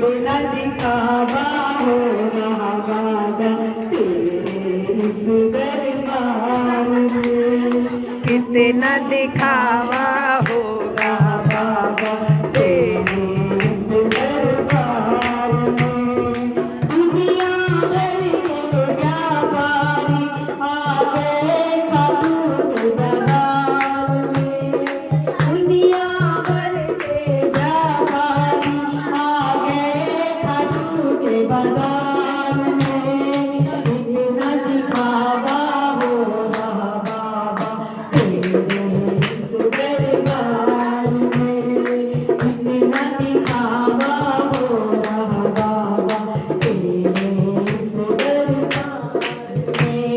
कितना दिखावा हो रहा बाबा तेरे इस दरबार में, कितना दिखावा होगा बाबा तेरे इस दरबार में। दुनिया भर के व्यापारी आ गए खाटू के बाजार में, दुनिया भर के व्यापारी आ गए खाटू के बाजार में। कितना दिखावा हो रहा बाबा तेरे इस दरबार में, कितना दिखावा हो रहा बाबा तेरे इस दरबार में।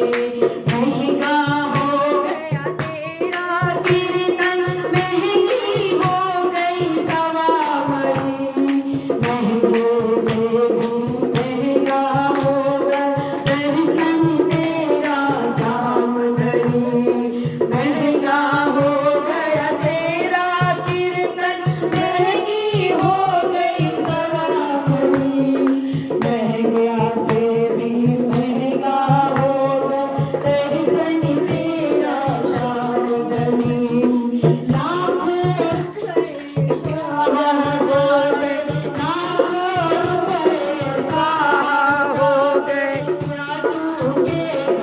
महंगा हो गया तेरा कीर्तन, महंगी हो गई सवारी, महंगे से भी महंगा होगा दर्शन तेरा शाम घड़ी। महंगा हो गया तेरा कीर्तन, महंगी हो गई सवारी, महंगा से भी महंगा होगा दर्शन तेरा शाम घड़ी। लाख हो गए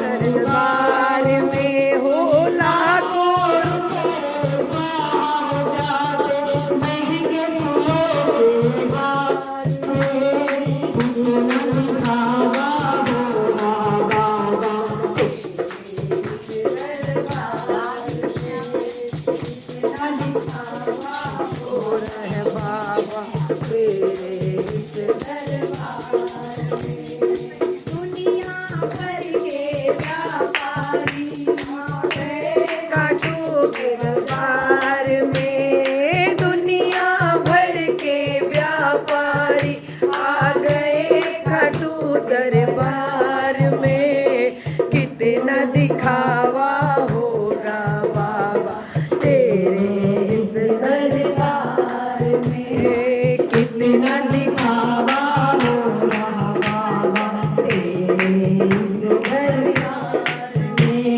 दरबार में हो लाखों है बाबा तेरे इस दरबार में। दुनिया भर के व्यापारी आ गए खाटू के दरबार में, दुनिया भर के व्यापारी आ गए खाटू दरबार में। कितना दिखावा होगा बाबा तेरे इस दरबार में, कितना दिखावा हो रहा बाबा तेरे इस दरबार में।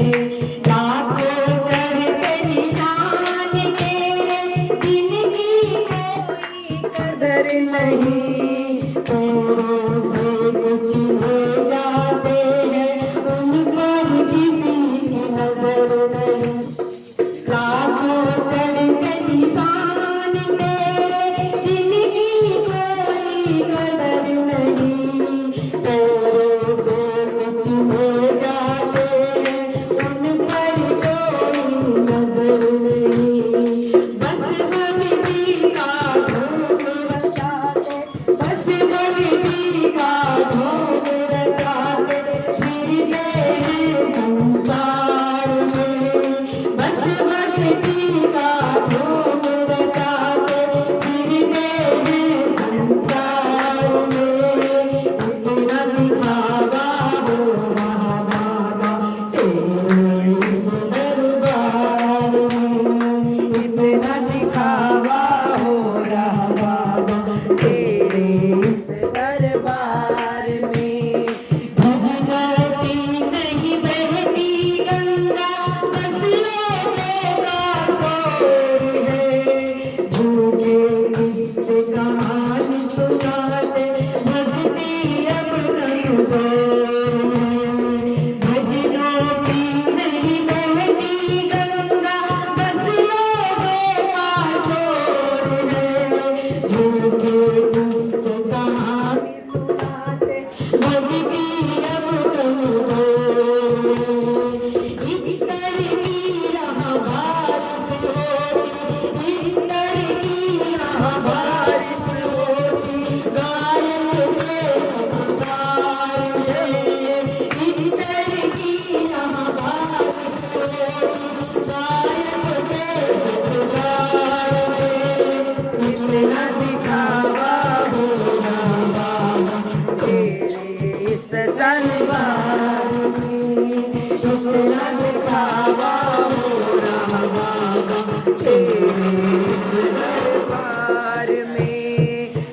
लाखों चढ़ के निशान तेरे, जिनकी कोई कदर नहीं, पैरों से कुछ हो जाते हैं, उन पर किसी की नजर नहीं। लाखों चढ़ के निशान तेरे, जिनकी कोई कदर नहीं, पैरों से कुछ हो जाते हैं, उन पर कोई नजर नहीं। बस भक्ति का धूम रचाते, बस भक्ति का धूम रचाते फिरते हैं संसार में, बस भक्ति का धूम रचाते फिरते हैं संसार में। कितना दिखावा हो रहा बाबा तेरे इस दरबार में, कितना दिखावा हो रहा बाबा तेरे इस दरबार में। भजनती नहीं बहती गंगा, बस लोगों का शोर है, झूठे किस्से कहानी सुनाते भक्ति अब कमजोर है। भजनों की नहीं बहती गंगा, बस लोगों का शोर है, झूठे किस्से कहानी सुनाते भक्ति अब कमजोर है। इतर की यहाँ बारिश होती, इतर की यहाँ बारिश होती, गायन से संसार है। इतर की यहाँ बारिश होती, गायन से संसार है। कितना दिखावा हो रहा बाबा तेरे इस संसार में, कितना दिखावा हो रहा बाबा तेरे इस दरबार में।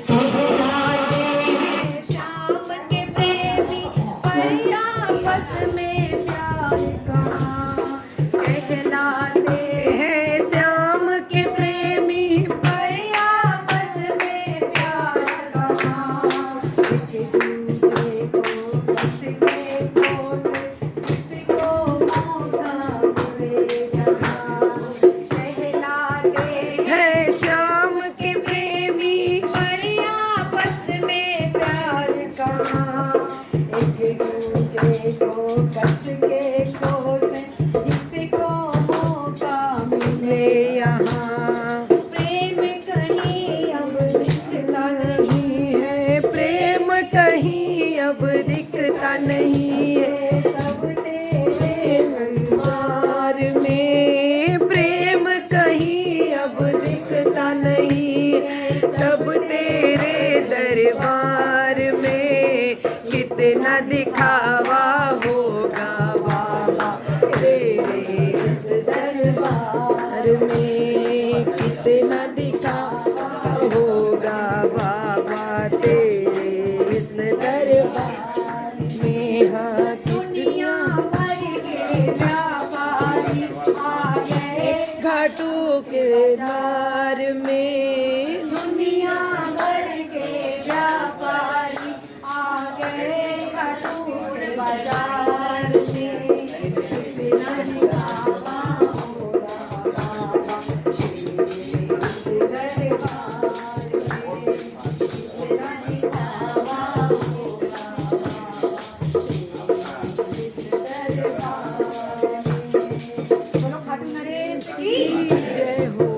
दरबार में। यहाँ प्रेम कहीं अब दिखता नहीं है, प्रेम कहीं अब दिखता नहीं है, सब तेरे संसार में प्रेम कहीं अब दिखता नहीं है, सब तेरे दरबार में कितना दिखावा होगा बाबा तेरे इस दरबार में, कितना दिखावा होगा बाबा तेरे इस दरबार में। हाँ दुनिया भर के व्यापारी आ गए घाटों के द्वार में, दुनिया भर के व्यापारी आ गए घाटों के बाजार में बिना निकाला होगा बाबा इस दरबार में, बिना निकाला होगा इस दरबार में। बोलो खाटू नरेश की जय हो।